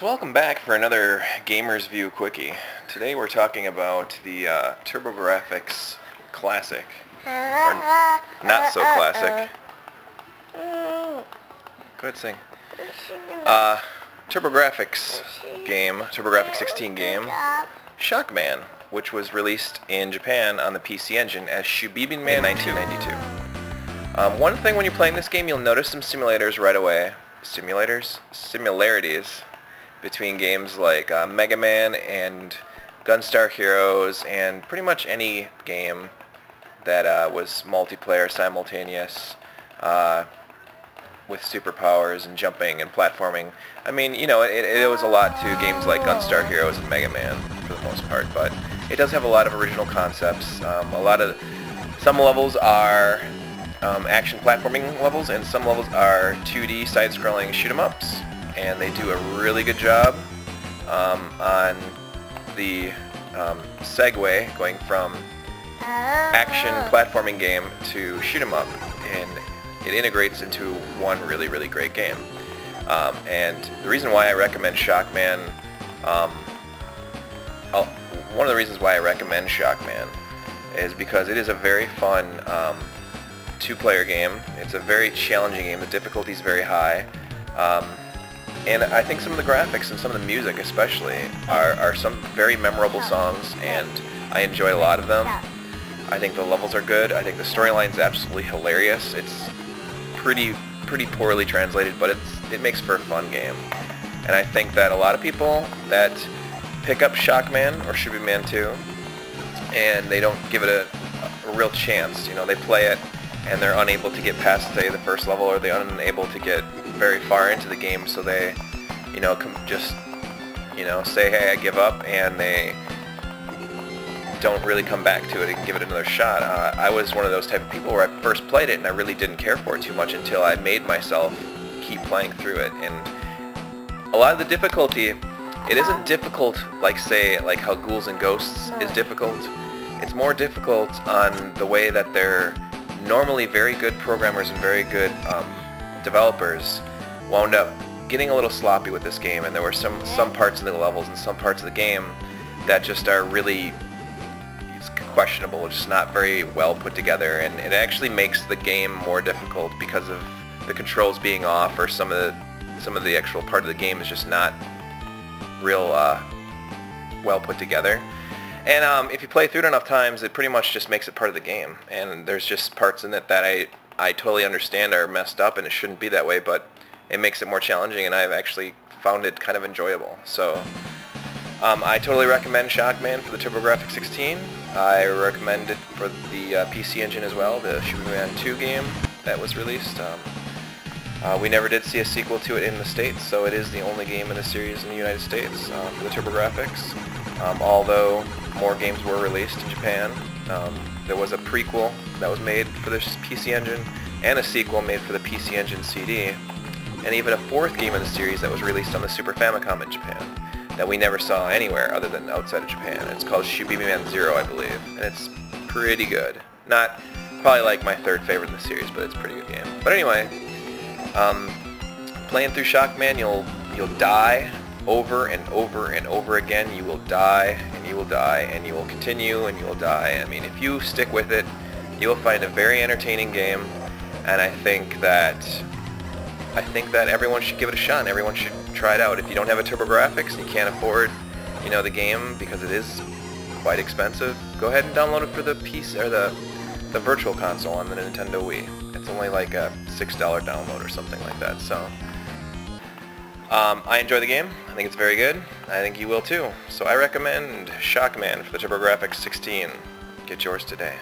So welcome back for another Gamer's View Quickie. Today we're talking about the Turbografx Classic, or not so classic. Go ahead, sing. Turbografx game, Turbografx 16 game, Shockman, which was released in Japan on the PC Engine as Shockman 1992. One thing when you're playing this game, you'll notice some simulators right away. Similarities between games like Mega Man and Gunstar Heroes and pretty much any game that was multiplayer, simultaneous, with superpowers and jumping and platforming. I mean, you know, it owes a lot to games like Gunstar Heroes and Mega Man for the most part, but it does have a lot of original concepts. Some levels are action platforming levels, and some levels are 2D side-scrolling shoot-'em-ups, and they do a really good job on the segue going from action platforming game to shoot-'em-up, and it integrates into one really, really great game. And the reason why I recommend Shockman, one of the reasons why I recommend Shockman is because it is a very fun two-player game. It's a very challenging game. The difficulty is very high. And I think some of the graphics and some of the music especially are some very memorable songs, and I enjoy a lot of them. I think the levels are good. I think the storyline is absolutely hilarious. It's pretty poorly translated, but it makes for a fun game. And I think that a lot of people that pick up Shockman or Shockman 2 and they don't give it a real chance, you know, they play it and they're unable to get past, say, the first level, or they're unable to get very far into the game, so they, you know, just, you know, say, hey, I give up, and they don't really come back to it and give it another shot. I was one of those type of people where I first played it and I really didn't care for it too much until I made myself keep playing through it. And a lot of the difficulty, it isn't difficult like, say, like how Ghouls and Ghosts is difficult. It's more difficult on the way that they're normally very good programmers and very good developers wound up getting a little sloppy with this game, and there were some parts of the levels and some parts of the game that just are really questionable. It's just not very well put together, and it actually makes the game more difficult because of the controls being off, or some of the actual part of the game is just not real well put together. And if you play through it enough times, it pretty much just makes it part of the game. And there's just parts in it that I totally understand are messed up and it shouldn't be that way, but it makes it more challenging, and I've actually found it kind of enjoyable. So I totally recommend Shockman for the Turbografx 16. I recommend it for the PC Engine as well, the Shockman 2 game that was released. We never did see a sequel to it in the States, so it is the only game in the series in the United States for the Turbografx. Although more games were released in Japan. There was a prequel that was made for the PC Engine, and a sequel made for the PC Engine CD, and even a fourth game in the series that was released on the Super Famicom in Japan that we never saw anywhere other than outside of Japan. It's called Shockman 0, I believe, and it's pretty good. Not probably like my third favorite in the series, but it's a pretty good game. But anyway, playing through Shockman, you'll die over and over and over again. You will die, and you will die, and you will continue, and you will die. I mean, if you stick with it, you will find a very entertaining game, and I think that everyone should give it a shot, and everyone should try it out. If you don't have a Turbografx and you can't afford, you know, the game because it is quite expensive, go ahead and download it for the PC or the Virtual Console on the Nintendo Wii. It's only like a $6 download or something like that. So I enjoy the game. I think it's very good. I think you will too. So I recommend Shockman for the Turbografx 16. Get yours today.